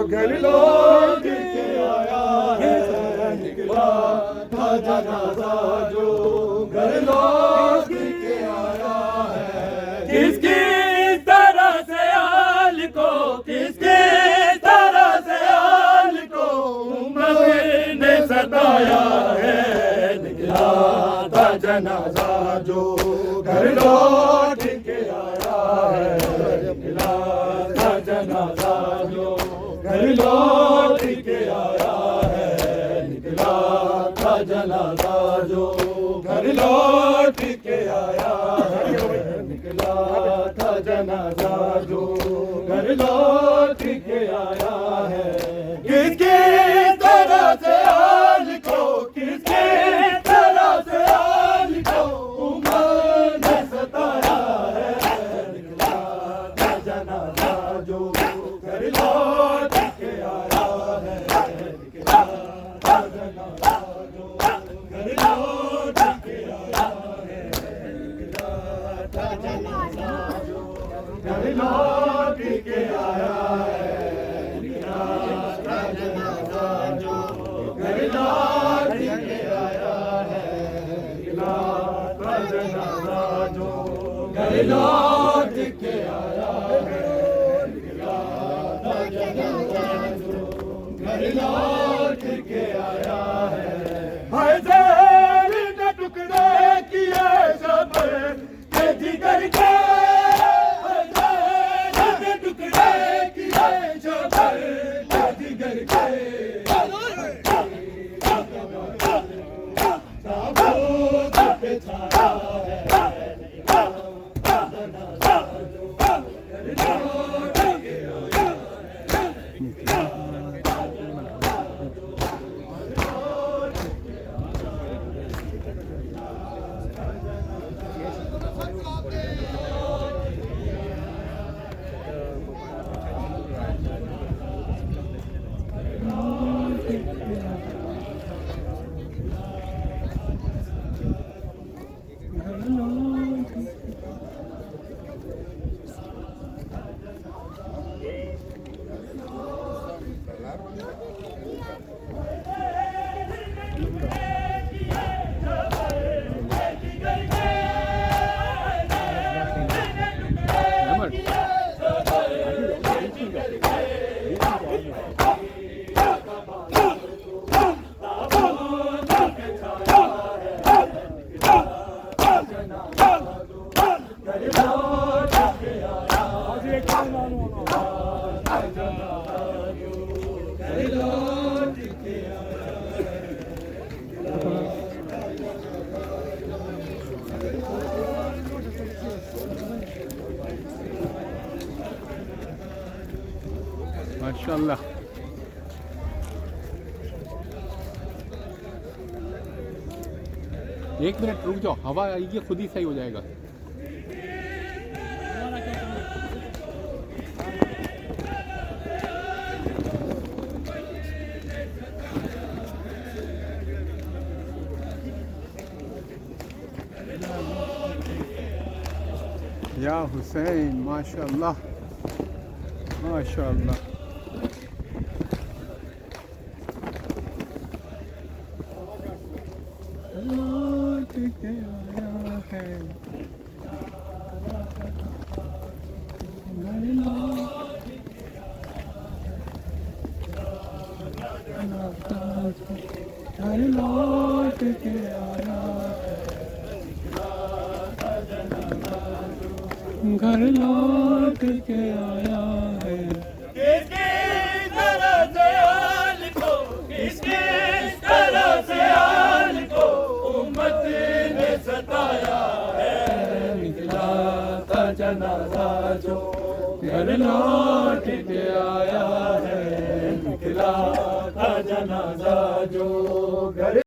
घर लौट के आया है, निकला था जनाजा जो घर लौट के आया है। किसकी तरह से आल को, किसकी तरह से आल को उम्र ने सताया है। निकला था जनाजा जो घर लौट के आया है। निकला था जनाजा जो घर लौट के आया है। निकला था जनाजा जो घर लौट के आया है। निकला था जनाजा जो घर लौट के आया है। किसकी तरह से आल को, किसकी तरह से आल को उम्र ने सताया है। निकला था जनाजा जो घर लौट के आया है। निकला था जनाजा जो घर लौट के आया है। निकला था जनाजा जो घर लौट के आया है। निकला था जनाजा जो घर लौट के आया है। निकला था जनाजा जो घर लौट के आया है। निकला था जनाजा जो घर लौट के आया है। हाय ज़हर के टुकड़े किए सब के जिगर के, हाय ज़हर के टुकड़े किए सब के जिगर के। ताबूत पे छाया है। निकला था जनाजा जो घर लौट के आया है। निकला था जनाजा जो घर लौट के आया माशाल्लाह। एक मिनट रुक जाओ, हवा आएगी खुद ही सही हो जाएगा। या हुसैन, माशाअल्लाह माशाअल्लाह। लौट के आया है घर लौट के आया है, घर लौट के आया है। किसकी तरह से हाल को, किसकी तरह से हाल को उम्मत ने सताया है। निकला था जनाजा जो घर लौट के आया है, निकला था जनाजा जो घर